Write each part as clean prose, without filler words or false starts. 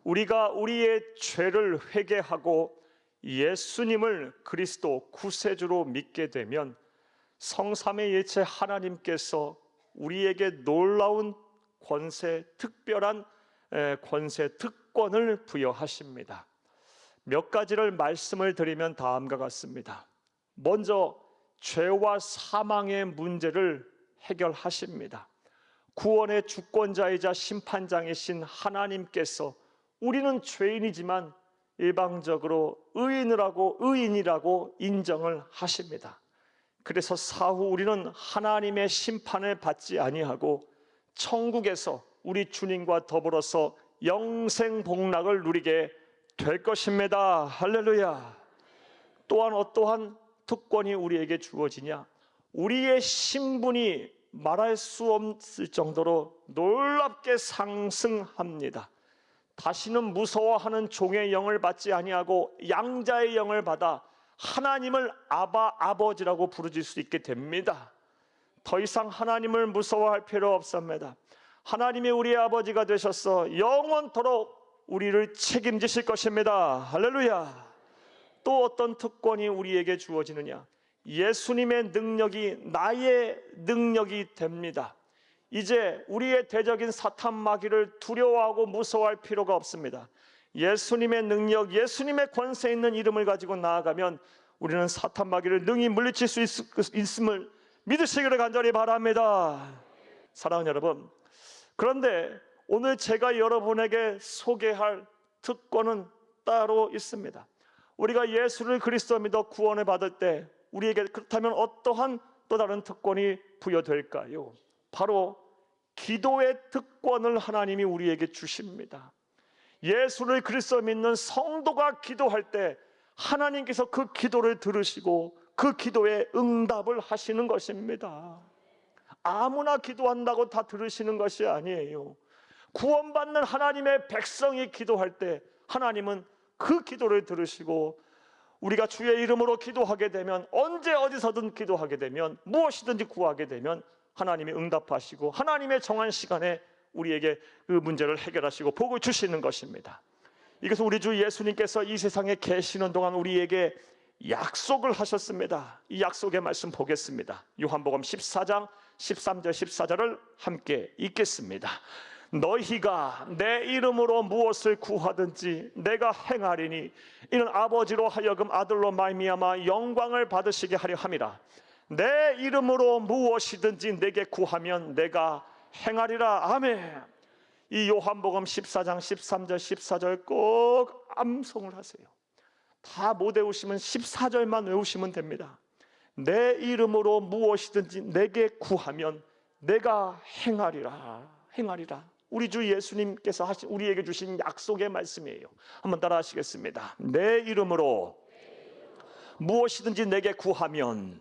우리가 우리의 죄를 회개하고 예수님을 그리스도 구세주로 믿게 되면 성삼위 일체 하나님께서 우리에게 놀라운 권세, 특별한 권세, 특권을 부여하십니다. 몇 가지를 말씀을 드리면 다음과 같습니다. 먼저 죄와 사망의 문제를 해결하십니다. 구원의 주권자이자 심판장이신 하나님께서 우리는 죄인이지만 일방적으로 의인이라고 인정을 하십니다. 그래서 사후 우리는 하나님의 심판을 받지 아니하고 천국에서 우리 주님과 더불어서 영생 복락을 누리게 될 것입니다. 할렐루야. 또한 어떠한 특권이 우리에게 주어지냐? 우리의 신분이 말할 수 없을 정도로 놀랍게 상승합니다. 다시는 무서워하는 종의 영을 받지 아니하고 양자의 영을 받아 하나님을 아버지라고 부르실 수 있게 됩니다. 더 이상 하나님을 무서워할 필요 없습니다. 하나님이 우리의 아버지가 되셔서 영원토록 우리를 책임지실 것입니다. 할렐루야. 또 어떤 특권이 우리에게 주어지느냐? 예수님의 능력이 나의 능력이 됩니다. 이제 우리의 대적인 사탄 마귀를 두려워하고 무서워할 필요가 없습니다. 예수님의 능력, 예수님의 권세 있는 이름을 가지고 나아가면 우리는 사탄 마귀를 능히 물리칠 수 있음을 믿으시기를 간절히 바랍니다. 사랑하는 여러분, 그런데 오늘 제가 여러분에게 소개할 특권은 따로 있습니다. 우리가 예수를 그리스도 믿어 구원을 받을 때 우리에게 그렇다면 어떠한 또 다른 특권이 부여될까요? 바로 기도의 특권을 하나님이 우리에게 주십니다. 예수를 그리스도 믿는 성도가 기도할 때 하나님께서 그 기도를 들으시고 그 기도에 응답을 하시는 것입니다. 아무나 기도한다고 다 들으시는 것이 아니에요. 구원받는 하나님의 백성이 기도할 때 하나님은 그 기도를 들으시고 우리가 주의 이름으로 기도하게 되면 언제 어디서든 기도하게 되면 무엇이든지 구하게 되면 하나님이 응답하시고 하나님의 정한 시간에 우리에게 그 문제를 해결하시고 복을 주시는 것입니다. 이것은 우리 주 예수님께서 이 세상에 계시는 동안 우리에게 약속을 하셨습니다. 이 약속의 말씀 보겠습니다. 요한복음 14장 13절 14절을 함께 읽겠습니다. 너희가 내 이름으로 무엇을 구하든지 내가 행하리니 이는 아버지로 하여금 아들로 말미암아 영광을 받으시게 하려 함이라. 내 이름으로 무엇이든지 내게 구하면 내가 행하리라. 아멘. 이 요한복음 14장 13절 14절 꼭 암송을 하세요. 다 못 외우시면 14절만 외우시면 됩니다. 내 이름으로 무엇이든지 내게 구하면 내가 행하리라. 행하리라. 우리 주 예수님께서 우리에게 주신 약속의 말씀이에요. 한번 따라 하시겠습니다. 내 이름으로 무엇이든지 내게 구하면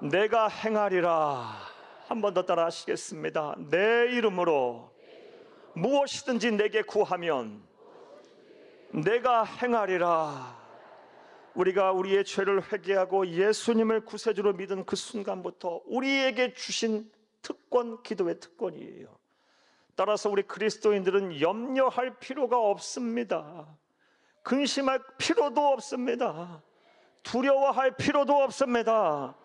내가 행하리라. 한 번 더 따라 하시겠습니다. 내 이름으로 무엇이든지 내게 구하면 내가 행하리라. 우리가 우리의 죄를 회개하고 예수님을 구세주로 믿은 그 순간부터 우리에게 주신 특권, 기도의 특권이에요. 따라서 우리 그리스도인들은 염려할 필요가 없습니다. 근심할 필요도 없습니다. 두려워할 필요도 없습니다.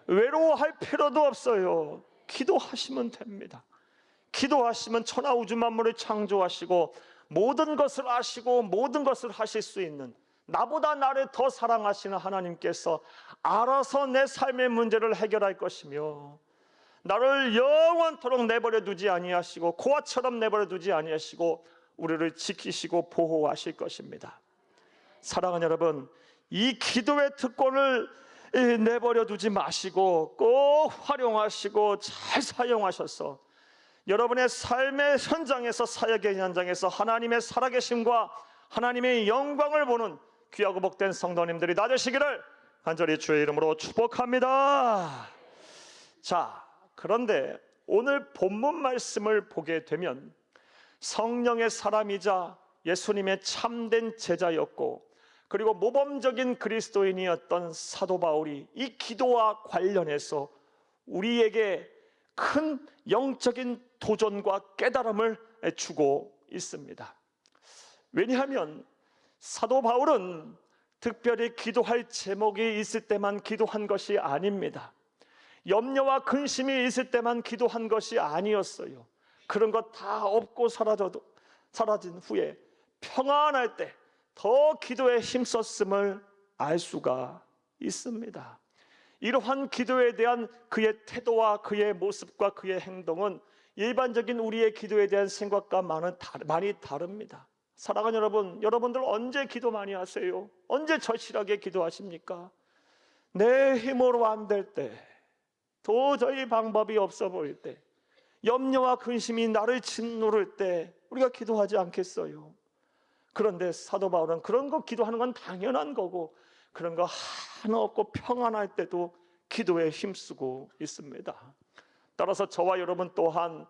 외로워할 필요도 없어요. 기도하시면 됩니다. 기도하시면 천하 우주 만물을 창조하시고 모든 것을 아시고 모든 것을 하실 수 있는 나보다 나를 더 사랑하시는 하나님께서 알아서 내 삶의 문제를 해결할 것이며 나를 영원토록 내버려 두지 아니하시고 고아처럼 내버려 두지 아니하시고 우리를 지키시고 보호하실 것입니다. 사랑하는 여러분, 이 기도의 특권을 내버려 두지 마시고 꼭 활용하시고 잘 사용하셔서 여러분의 삶의 현장에서, 사역의 현장에서 하나님의 살아계심과 하나님의 영광을 보는 귀하고 복된 성도님들이 다 되시기를 간절히 주의 이름으로 축복합니다. 자, 그런데 오늘 본문 말씀을 보게 되면 성령의 사람이자 예수님의 참된 제자였고 그리고 모범적인 그리스도인이었던 사도 바울이 이 기도와 관련해서 우리에게 큰 영적인 도전과 깨달음을 주고 있습니다. 왜냐하면 사도 바울은 특별히 기도할 제목이 있을 때만 기도한 것이 아닙니다. 염려와 근심이 있을 때만 기도한 것이 아니었어요. 그런 것 다 없고 사라진 후에 평안할 때 더 기도에 힘썼음을 알 수가 있습니다. 이러한 기도에 대한 그의 태도와 그의 모습과 그의 행동은 일반적인 우리의 기도에 대한 생각과 많이 다릅니다. 사랑하는 여러분, 여러분들 언제 기도 많이 하세요? 언제 절실하게 기도하십니까? 내 힘으로 안 될 때, 도저히 방법이 없어 보일 때, 염려와 근심이 나를 짓누를 때 우리가 기도하지 않겠어요? 그런데 사도 바울은 그런 거 기도하는 건 당연한 거고, 그런 거 하나 없고 평안할 때도 기도에 힘쓰고 있습니다. 따라서 저와 여러분 또한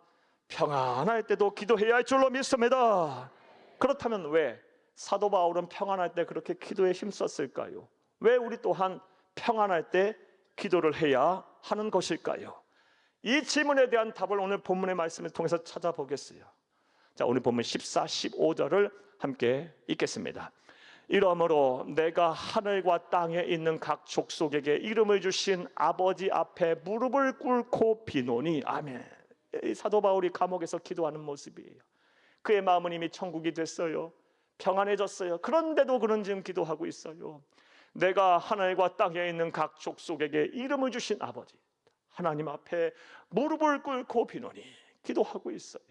평안할 때도 기도해야 할 줄로 믿습니다. 그렇다면 왜 사도 바울은 평안할 때 그렇게 기도에 힘썼을까요? 왜 우리 또한 평안할 때 기도를 해야 하는 것일까요? 이 질문에 대한 답을 오늘 본문의 말씀을 통해서 찾아보겠어요. 자, 오늘 본문 14, 15절을 함께 읽겠습니다. 이러므로 내가 하늘과 땅에 있는 각 족속에게 이름을 주신 아버지 앞에 무릎을 꿇고 비노니. 아멘. 이 사도 바울이 감옥에서 기도하는 모습이에요. 그의 마음은 이미 천국이 됐어요. 평안해졌어요. 그런데도 그는 지금 기도하고 있어요. 내가 하늘과 땅에 있는 각 족속에게 이름을 주신 아버지 하나님 앞에 무릎을 꿇고 비노니. 기도하고 있어요.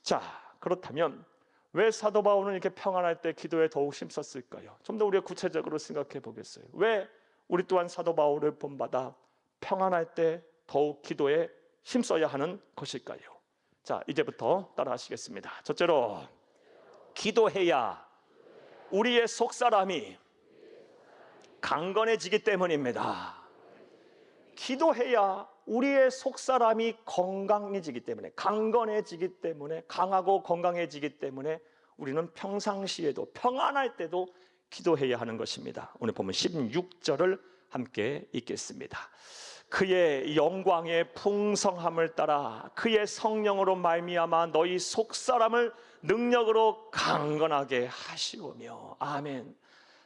자, 그렇다면 왜 사도 바울은 이렇게 평안할 때 기도에 더욱 힘썼을까요? 좀 더 우리가 구체적으로 생각해 보겠어요. 왜 우리 또한 사도 바울을 본받아 평안할 때 더욱 기도에 힘써야 하는 것일까요? 자, 이제부터 따라하시겠습니다. 첫째로, 기도해야 우리의 속사람이 강건해지기 때문입니다. 기도해야 우리의 속사람이 건강해지기 때문에, 강건해지기 때문에, 강하고 건강해지기 때문에 우리는 평상시에도 평안할 때도 기도해야 하는 것입니다. 오늘 보면 16절을 함께 읽겠습니다. 그의 영광의 풍성함을 따라 그의 성령으로 말미암아 너희 속사람을 능력으로 강건하게 하시오며. 아멘.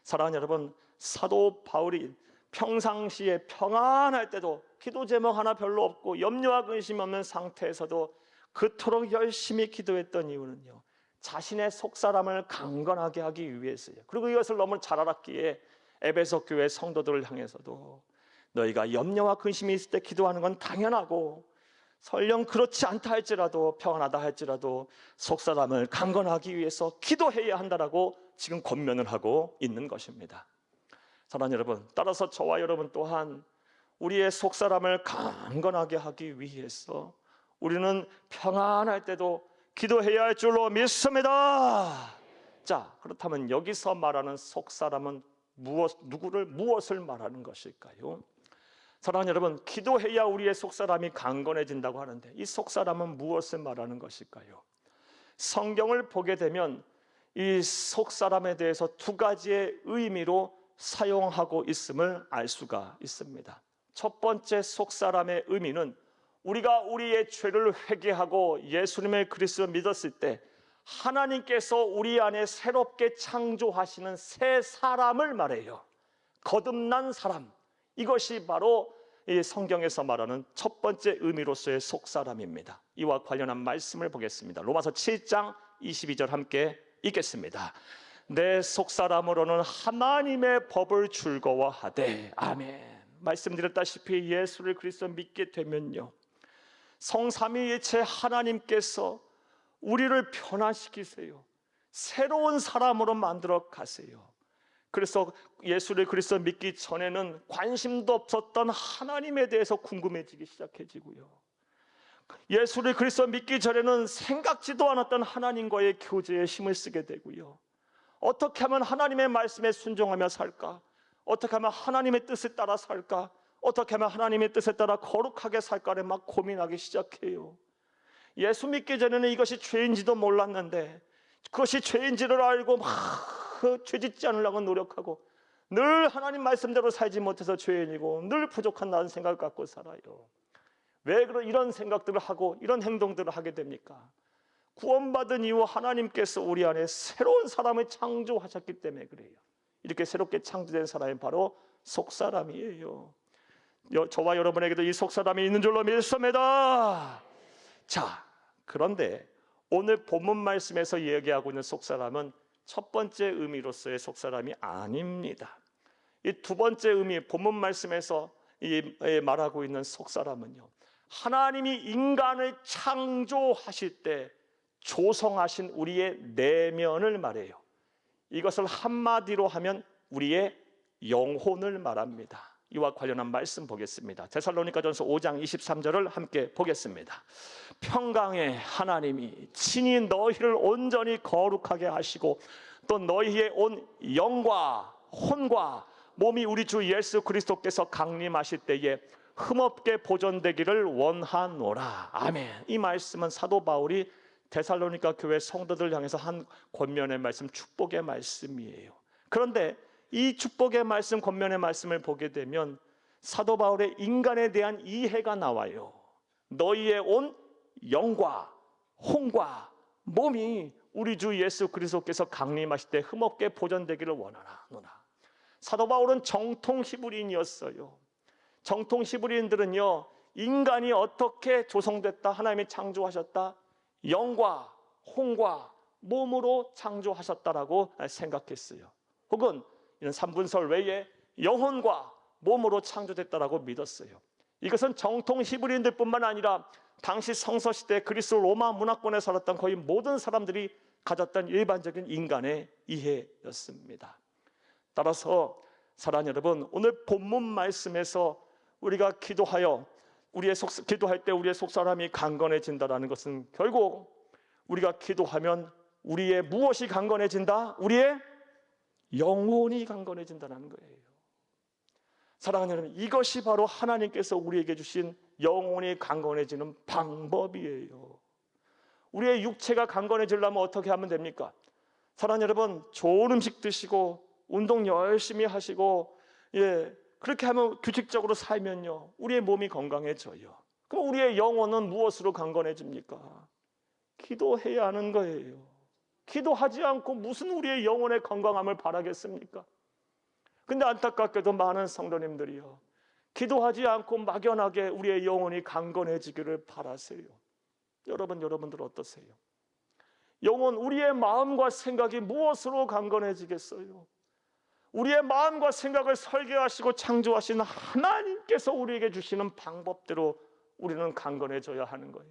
사랑하는 여러분, 사도 바울이 평상시에 평안할 때도 기도 제목 하나 별로 없고 염려와 근심 없는 상태에서도 그토록 열심히 기도했던 이유는요, 자신의 속사람을 강건하게 하기 위해서요. 그리고 이것을 너무 잘 알았기에 에베소 교회 성도들을 향해서도 너희가 염려와 근심이 있을 때 기도하는 건 당연하고, 설령 그렇지 않다 할지라도, 평안하다 할지라도 속사람을 강건하기 위해서 기도해야 한다라고 지금 권면을 하고 있는 것입니다. 사랑하는 여러분, 따라서 저와 여러분 또한 우리의 속사람을 강건하게 하기 위해서 우리는 평안할 때도 기도해야 할 줄로 믿습니다. 자, 그렇다면 여기서 말하는 속사람은 무엇을 말하는 것일까요? 사랑하는 여러분, 기도해야 우리의 속사람이 강건해진다고 하는데 이 속사람은 무엇을 말하는 것일까요? 성경을 보게 되면 이 속사람에 대해서 두 가지의 의미로 사용하고 있음을 알 수가 있습니다. 첫 번째 속사람의 의미는 우리가 우리의 죄를 회개하고 예수님의 그리스도를 믿었을 때 하나님께서 우리 안에 새롭게 창조하시는 새 사람을 말해요. 거듭난 사람, 이것이 바로 이 성경에서 말하는 첫 번째 의미로서의 속사람입니다. 이와 관련한 말씀을 보겠습니다. 로마서 7장 22절 함께 읽겠습니다. 내 속사람으로는 하나님의 법을 즐거워하되. 아멘. 말씀드렸다시피 예수를 그리스도 믿게 되면요, 성삼위일체 하나님께서 우리를 변화시키세요. 새로운 사람으로 만들어 가세요. 그래서 예수를 그리스도 믿기 전에는 관심도 없었던 하나님에 대해서 궁금해지기 시작해지고요, 예수를 그리스도 믿기 전에는 생각지도 않았던 하나님과의 교제에 힘을 쓰게 되고요, 어떻게 하면 하나님의 말씀에 순종하며 살까? 어떻게 하면 하나님의 뜻에 따라 살까? 어떻게 하면 하나님의 뜻에 따라 거룩하게 살까를 막 고민하기 시작해요. 예수 믿기 전에는 이것이 죄인지도 몰랐는데 그것이 죄인지를 알고 막 죄짓지 않으려고 노력하고 늘 하나님 말씀대로 살지 못해서 죄인이고 늘 부족한다는 생각을 갖고 살아요. 왜 이런 생각들을 하고 이런 행동들을 하게 됩니까? 구원받은 이후 하나님께서 우리 안에 새로운 사람을 창조하셨기 때문에 그래요. 이렇게 새롭게 창조된 사람이 바로 속사람이에요. 저와 여러분에게도 이 속사람이 있는 줄로 믿습니다. 자, 그런데 오늘 본문 말씀에서 얘기하고 있는 속사람은 첫 번째 의미로서의 속사람이 아닙니다. 이 두 번째 의미, 본문 말씀에서 말하고 있는 속사람은요, 하나님이 인간을 창조하실 때 조성하신 우리의 내면을 말해요. 이것을 한마디로 하면 우리의 영혼을 말합니다. 이와 관련한 말씀 보겠습니다. 데살로니가전서 5장 23절을 함께 보겠습니다. 평강의 하나님이 친히 너희를 온전히 거룩하게 하시고 또 너희의 온 영과 혼과 몸이 우리 주 예수 그리스도께서 강림하실 때에 흠없게 보존되기를 원하노라. 아멘. 이 말씀은 사도 바울이 데살로니가 교회 성도들 향해서 한 권면의 말씀, 축복의 말씀이에요. 그런데 이 축복의 말씀, 권면의 말씀을 보게 되면 사도 바울의 인간에 대한 이해가 나와요. 너희의 온 영과 혼과 몸이 우리 주 예수 그리스도께서 강림하실 때 흠없게 보존되기를 원하노라. 사도 바울은 정통 히브리인이었어요. 정통 히브리인들은요, 인간이 어떻게 조성됐다, 하나님이 창조하셨다, 영과 혼과 몸으로 창조하셨다라고 생각했어요. 혹은 이런 삼분설 외에 영혼과 몸으로 창조됐다라고 믿었어요. 이것은 정통 히브리인들뿐만 아니라 당시 성서시대 그리스 로마 문화권에 살았던 거의 모든 사람들이 가졌던 일반적인 인간의 이해였습니다. 따라서 사랑하는 여러분, 오늘 본문 말씀에서 우리가 기도할 때 우리의 속사람이 강건해진다라는 것은 결국 우리가 기도하면 우리의 무엇이 강건해진다? 우리의 영혼이 강건해진다는 거예요. 사랑하는 여러분, 이것이 바로 하나님께서 우리에게 주신 영혼이 강건해지는 방법이에요. 우리의 육체가 강건해지려면 어떻게 하면 됩니까? 사랑하는 여러분, 좋은 음식 드시고 운동 열심히 하시고, 그렇게 하면 규칙적으로 살면요, 우리의 몸이 건강해져요. 그럼 우리의 영혼은 무엇으로 강건해집니까? 기도해야 하는 거예요. 기도하지 않고 무슨 우리의 영혼의 건강함을 바라겠습니까? 근데 안타깝게도 많은 성도님들이요, 기도하지 않고 막연하게 우리의 영혼이 강건해지기를 바라세요. 여러분들 어떠세요? 영혼, 우리의 마음과 생각이 무엇으로 강건해지겠어요? 우리의 마음과 생각을 설계하시고 창조하신 하나님께서 우리에게 주시는 방법대로 우리는 강건해져야 하는 거예요.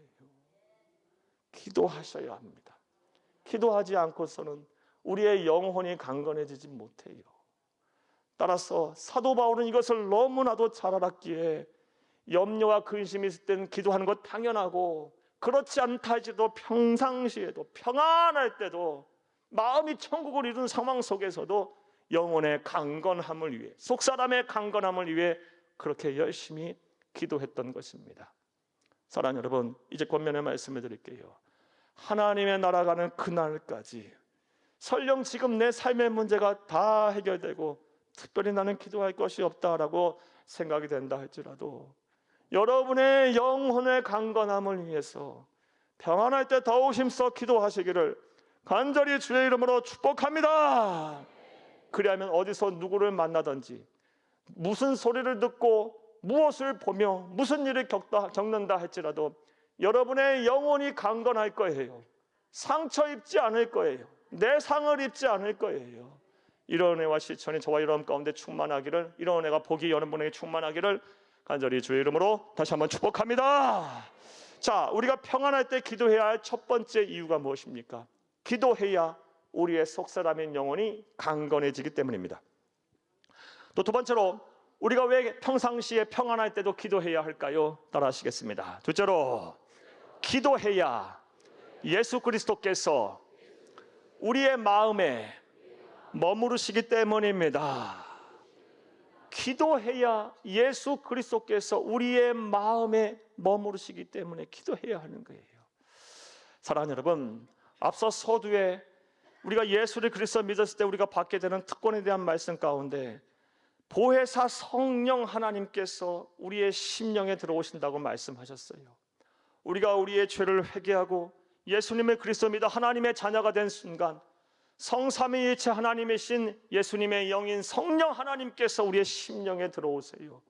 기도하셔야 합니다. 기도하지 않고서는 우리의 영혼이 강건해지지 못해요. 따라서 사도 바울은 이것을 너무나도 잘 알았기에 염려와 근심이 있을 때는 기도하는 것 당연하고, 그렇지 않다 할지라도 평상시에도, 평안할 때도, 마음이 천국을 이룬 상황 속에서도 영혼의 강건함을 위해, 속사람의 강건함을 위해 그렇게 열심히 기도했던 것입니다. 사랑하는 여러분, 이제 권면의 말씀을 드릴게요. 하나님의 나라가는 그날까지 설령 지금 내 삶의 문제가 다 해결되고 특별히 나는 기도할 것이 없다라고 생각이 된다 할지라도 여러분의 영혼의 강건함을 위해서 평안할 때 더욱 힘써 기도하시기를 간절히 주의 이름으로 축복합니다. 그리하면 어디서 누구를 만나든지, 무슨 소리를 듣고 무엇을 보며 무슨 일을 겪는다 할지라도 여러분의 영혼이 강건할 거예요. 상처 입지 않을 거예요. 내상을 입지 않을 거예요. 이런 은혜와 실천이 저와 여러분 가운데 충만하기를, 이런 은혜가 복이 여러분에게 충만하기를 간절히 주의 이름으로 다시 한번 축복합니다. 자, 우리가 평안할 때 기도해야 할 첫 번째 이유가 무엇입니까? 기도해야 우리의 속사람인 영혼이 강건해지기 때문입니다. 또 두 번째로, 우리가 왜 평상시에 평안할 때도 기도해야 할까요? 따라 하시겠습니다. 둘째로, 기도해야 예수 그리스도께서 우리의 마음에 머무르시기 때문입니다. 기도해야 예수 그리스도께서 우리의 마음에 머무르시기 때문에 기도해야 하는 거예요. 사랑하는 여러분, 앞서 서두에 우리가 예수를 그리스도 믿었을 때 우리가 받게 되는 특권에 대한 말씀 가운데 보혜사 성령 하나님께서 우리의 심령에 들어오신다고 말씀하셨어요. 우리가 우리의 죄를 회개하고 예수님을 그리스도 믿어 하나님의 자녀가 된 순간 성삼위일체 하나님이신 예수님의 영인 성령 하나님께서 우리의 심령에 들어오세요.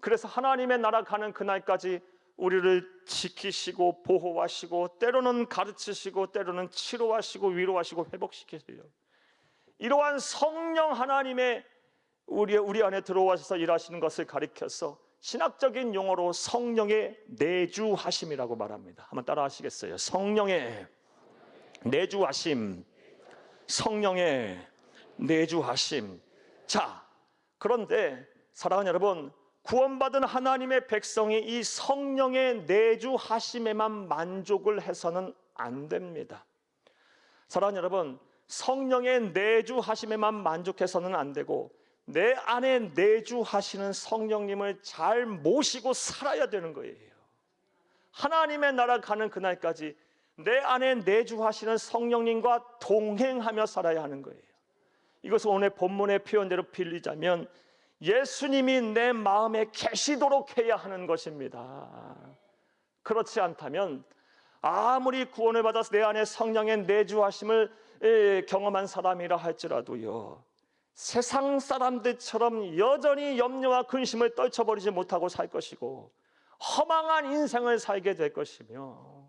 그래서 하나님의 나라 가는 그날까지 우리를 지키시고 보호하시고 때로는 가르치시고 때로는 치료하시고 위로하시고 회복시키세요. 이러한 성령 하나님의 우리 안에 들어와서 일하시는 것을 가리켜서 신학적인 용어로 성령의 내주하심이라고 말합니다. 한번 따라 하시겠어요? 성령의 내주하심, 성령의 내주하심. 자, 그런데 사랑하는 여러분, 구원받은 하나님의 백성이 이 성령의 내주하심에만 만족을 해서는 안 됩니다. 사랑하는 여러분, 성령의 내주하심에만 만족해서는 안 되고 내 안에 내주하시는 성령님을 잘 모시고 살아야 되는 거예요. 하나님의 나라 가는 그날까지 내 안에 내주하시는 성령님과 동행하며 살아야 하는 거예요. 이것을 오늘 본문의 표현대로 빌리자면 예수님이 내 마음에 계시도록 해야 하는 것입니다. 그렇지 않다면 아무리 구원을 받아서 내 안에 성령의 내주하심을 경험한 사람이라 할지라도요, 세상 사람들처럼 여전히 염려와 근심을 떨쳐버리지 못하고 살 것이고 허망한 인생을 살게 될 것이며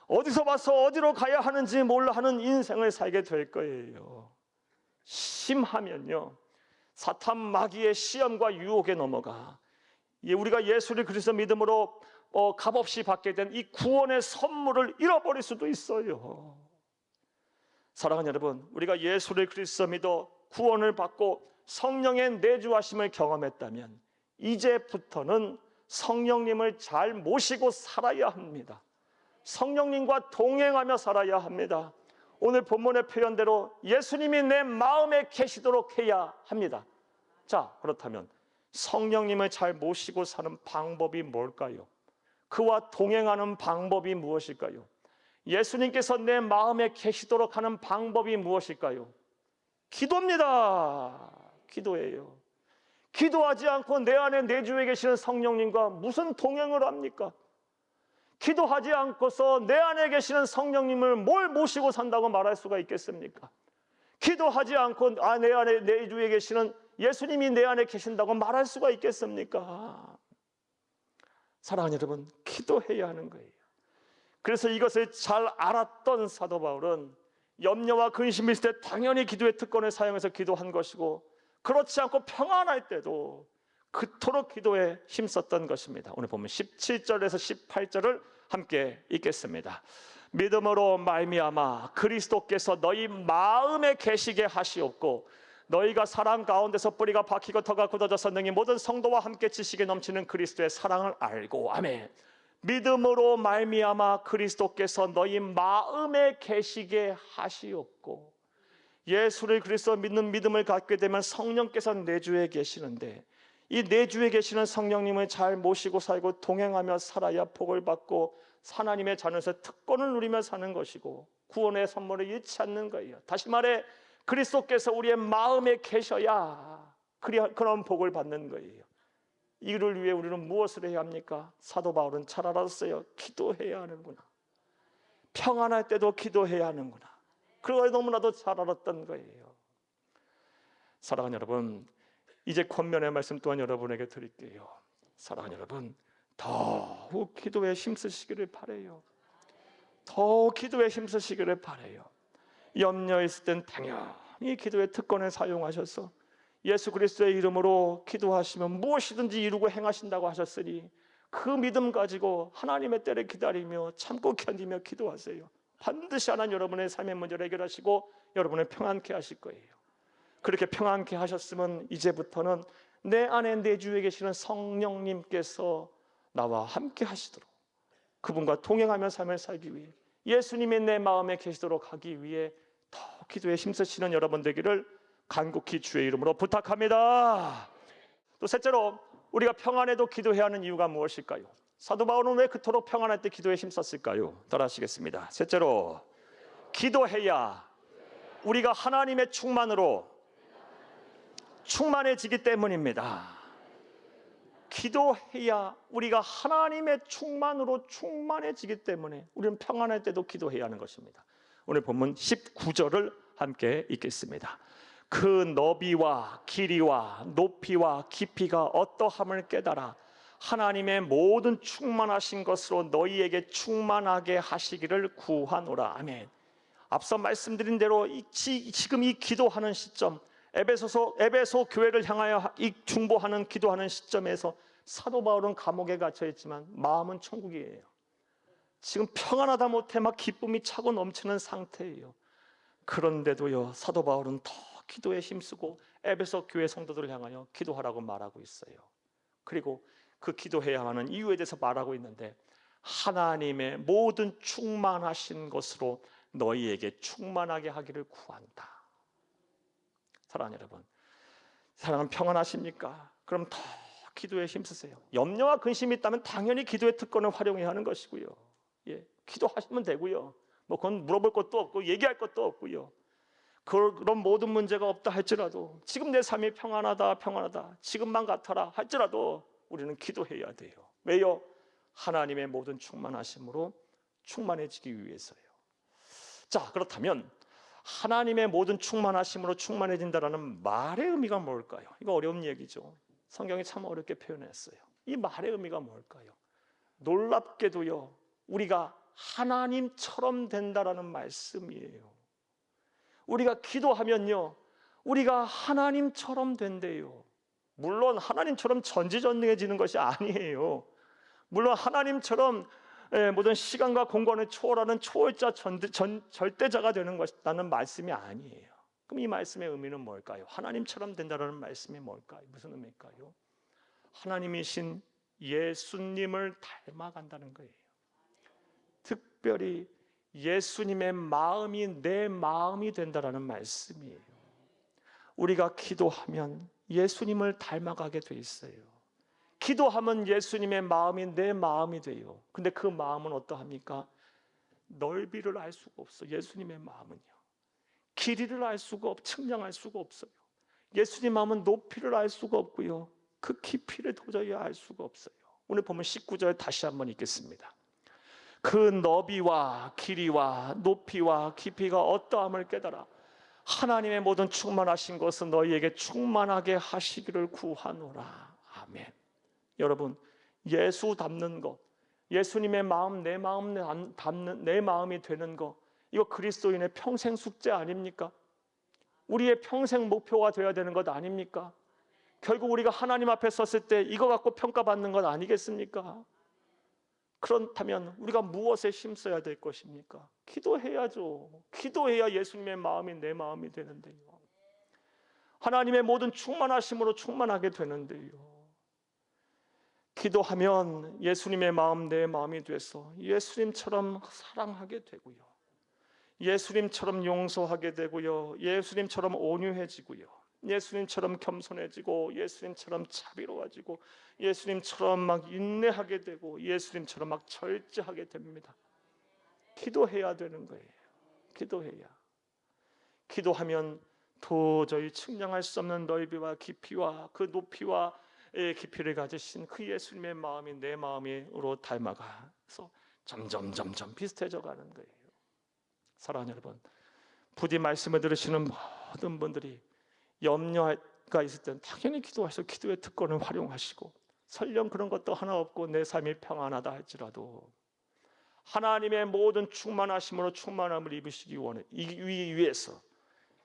어디서 와서 어디로 가야 하는지 몰라 하는 인생을 살게 될 거예요. 심하면요, 사탄 마귀의 시험과 유혹에 넘어가 우리가 예수를 그리스도 믿음으로 값없이 받게 된 이 구원의 선물을 잃어버릴 수도 있어요. 사랑하는 여러분, 우리가 예수를 그리스도 믿어 구원을 받고 성령의 내주하심을 경험했다면 이제부터는 성령님을 잘 모시고 살아야 합니다. 성령님과 동행하며 살아야 합니다. 오늘 본문의 표현대로 예수님이 내 마음에 계시도록 해야 합니다. 자, 그렇다면 성령님을 잘 모시고 사는 방법이 뭘까요? 그와 동행하는 방법이 무엇일까요? 예수님께서 내 마음에 계시도록 하는 방법이 무엇일까요? 기도입니다. 기도예요. 기도하지 않고 내 안에 내주에 계시는 성령님과 무슨 동행을 합니까? 기도하지 않고서 내 안에 계시는 성령님을 뭘 모시고 산다고 말할 수가 있겠습니까? 기도하지 않고 내 안에 내주에 계시는 예수님이 내 안에 계신다고 말할 수가 있겠습니까? 사랑하는 여러분, 기도해야 하는 거예요. 그래서 이것을 잘 알았던 사도 바울은 염려와 근심이 있을 때 당연히 기도의 특권을 사용해서 기도한 것이고, 그렇지 않고 평안할 때도 그토록 기도에 힘썼던 것입니다. 오늘 보면 17절에서 18절을 함께 읽겠습니다. 믿음으로 말미암아 그리스도께서 너희 마음에 계시게 하시옵고 너희가 사랑 가운데서 뿌리가 박히고 터가 굳어져서 능히 모든 성도와 함께 지식에 넘치는 그리스도의 사랑을 알고, 아멘. 믿음으로 말미암아 그리스도께서 너희 마음에 계시게 하시옵고, 예수를 그리스도 믿는 믿음을 갖게 되면 성령께서 내주에 계시는데 이 내주에 계시는 성령님을 잘 모시고 살고 동행하며 살아야 복을 받고 하나님의 자녀에서 특권을 누리며 사는 것이고 구원의 선물을 잃지 않는 거예요. 다시 말해 그리스도께서 우리의 마음에 계셔야 그런 복을 받는 거예요. 이를 위해 우리는 무엇을 해야 합니까? 사도 바울은 잘 알았어요. 기도해야 하는구나. 평안할 때도 기도해야 하는구나. 그걸 너무나도 잘 알았던 거예요. 사랑하는 여러분, 이제 권면의 말씀 또한 여러분에게 드릴게요. 사랑하는 여러분, 더욱 기도에 힘쓰시기를 바라요. 더 기도에 힘쓰시기를 바라요. 염려 있을 땐 당연히 기도의 특권을 사용하셔서 예수 그리스도의 이름으로 기도하시면 무엇이든지 이루고 행하신다고 하셨으니 그 믿음 가지고 하나님의 때를 기다리며 참고 견디며 기도하세요. 반드시 하나님 여러분의 삶의 문제를 해결하시고 여러분을 평안케 하실 거예요. 그렇게 평안케 하셨으면 이제부터는 내 안에 내주에 계시는 성령님께서 나와 함께 하시도록, 그분과 동행하며 삶을 살기 위해, 예수님이 내 마음에 계시도록 하기 위해 더 기도에 힘쓰시는 여러분 되기를 간곡히 주의 이름으로 부탁합니다. 또 셋째로, 우리가 평안해도 기도해야 하는 이유가 무엇일까요? 사도 바울은 왜 그토록 평안할 때 기도에 힘썼을까요? 따라 하시겠습니다. 셋째로, 기도해야 우리가 하나님의 충만으로 충만해지기 때문입니다. 기도해야 우리가 하나님의 충만으로 충만해지기 때문에 우리는 평안할 때도 기도해야 하는 것입니다. 오늘 본문 19절을 함께 읽겠습니다. 그 너비와 길이와 높이와 깊이가 어떠함을 깨달아 하나님의 모든 충만하신 것으로 너희에게 충만하게 하시기를 구하노라. 아멘. 앞서 말씀드린 대로 지금 이 기도하는 시점, 에베소 교회를 향하여 이 중보하는 기도하는 시점에서 사도 바울은 감옥에 갇혀 있지만 마음은 천국이에요. 지금 평안하다 못해 막 기쁨이 차고 넘치는 상태예요. 그런데도요, 사도 바울은 더 기도에 힘쓰고 에베소 교회 성도들을 향하여 기도하라고 말하고 있어요. 그리고 그 기도해야 하는 이유에 대해서 말하고 있는데, 하나님의 모든 충만하신 것으로 너희에게 충만하게 하기를 구한다. 사랑하는 여러분, 사랑은 평안하십니까? 그럼 더 기도에 힘쓰세요. 염려와 근심이 있다면 당연히 기도의 특권을 활용해야 하는 것이고요. 예, 기도하시면 되고요. 뭐 그건 물어볼 것도 없고 얘기할 것도 없고요. 그런 모든 문제가 없다 할지라도, 지금 내 삶이 평안하다 지금만 같아라 할지라도 우리는 기도해야 돼요. 왜요? 하나님의 모든 충만하심으로 충만해지기 위해서요. 자, 그렇다면 하나님의 모든 충만하심으로 충만해진다라는 말의 의미가 뭘까요? 이거 어려운 얘기죠. 성경이 참 어렵게 표현했어요. 이 말의 의미가 뭘까요? 놀랍게도요, 우리가 하나님처럼 된다라는 말씀이에요. 우리가 기도하면요, 우리가 하나님처럼 된대요. 물론 하나님처럼 전지전능해지는 것이 아니에요. 물론 하나님처럼 모든 시간과 공간을 초월하는 초월자 절대자가 되는 것이라는 말씀이 아니에요. 그럼 이 말씀의 의미는 뭘까요? 하나님처럼 된다는 말씀이 뭘까요? 무슨 의미일까요? 하나님이신 예수님을 닮아간다는 거예요. 특별히 예수님의 마음이 내 마음이 된다는 말씀이에요. 우리가 기도하면 예수님을 닮아가게 돼 있어요. 기도하면 예수님의 마음이 내 마음이 돼요. 근데 그 마음은 어떠합니까? 넓이를 알 수가 없어. 예수님의 마음은요, 길이를 알 수가 측량할 수가 없어요. 예수님 마음은 높이를 알 수가 없고요, 그 깊이를 도저히 알 수가 없어요. 오늘 보면 19절 다시 한번 읽겠습니다. 그 너비와 길이와 높이와 깊이가 어떠함을 깨달아 하나님의 모든 충만하신 것은 너희에게 충만하게 하시기를 구하노라. 아멘. 여러분, 예수 닮는 것, 예수님의 마음 내 마음 닮는 내 마음이 되는 것, 이거 그리스도인의 평생 숙제 아닙니까? 우리의 평생 목표가 되어야 되는 것 아닙니까? 결국 우리가 하나님 앞에 섰을 때 이거 갖고 평가받는 것 아니겠습니까? 그렇다면 우리가 무엇에 힘써야 될 것입니까? 기도해야죠. 기도해야 예수님의 마음이 내 마음이 되는데요, 하나님의 모든 충만하심으로 충만하게 되는데요, 기도하면 예수님의 마음 내 마음이 돼서 예수님처럼 사랑하게 되고요, 예수님처럼 용서하게 되고요, 예수님처럼 온유해지고요, 예수님처럼 겸손해지고, 예수님처럼 자비로워지고, 예수님처럼 막 인내하게 되고, 예수님처럼 막 절제하게 됩니다. 기도해야 되는 거예요. 기도해야. 기도하면 도저히 측량할 수 없는 넓이와 깊이와 그 높이와 깊이를 가지신 그 예수님의 마음이 내 마음으로 닮아가서 점점 비슷해져 가는 거예요. 사랑하는 여러분, 부디 말씀을 들으시는 모든 분들이 염려가 있을 때는 당연히 기도하셔서 기도의 특권을 활용하시고, 설령 그런 것도 하나 없고 내 삶이 평안하다 할지라도 하나님의 모든 충만하심으로 충만함을 입으시기 위해서,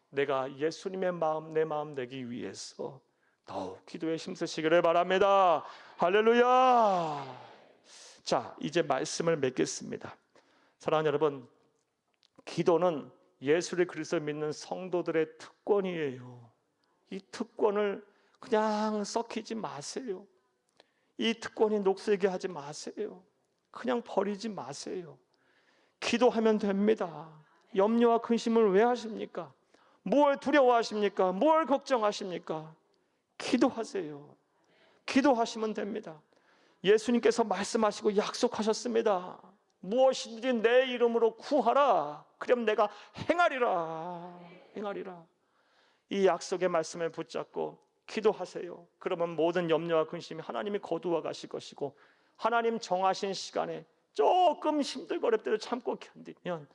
내가 예수님의 마음 내 마음 되기 위해서 더욱 기도에 힘쓰시기를 바랍니다. 할렐루야. 자, 이제 말씀을 맺겠습니다. 사랑하는 여러분, 기도는 예수를 그리스도 믿는 성도들의 특권이에요. 이 특권을 그냥 썩히지 마세요. 이 특권이 녹슬게 하지 마세요. 그냥 버리지 마세요. 기도하면 됩니다. 염려와 근심을 왜 하십니까? 뭘 두려워하십니까? 뭘 걱정하십니까? 기도하세요. 기도하시면 됩니다. 예수님께서 말씀하시고 약속하셨습니다. 무엇이든지 내 이름으로 구하라, 그럼 내가 행하리라. 이 약속의 말씀을 붙잡고 기도하세요. 그러면 모든 염려와 근심이 하나님이 거두어 가실 것이고, 하나님 정하신 시간에 조금 힘들고 어렵더라도 참고 견디면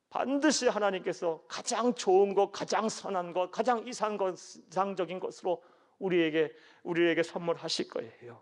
반드시 하나님께서 가장 좋은 것, 가장 선한 것, 가장 이상적인 것으로 우리에게 선물하실 거예요.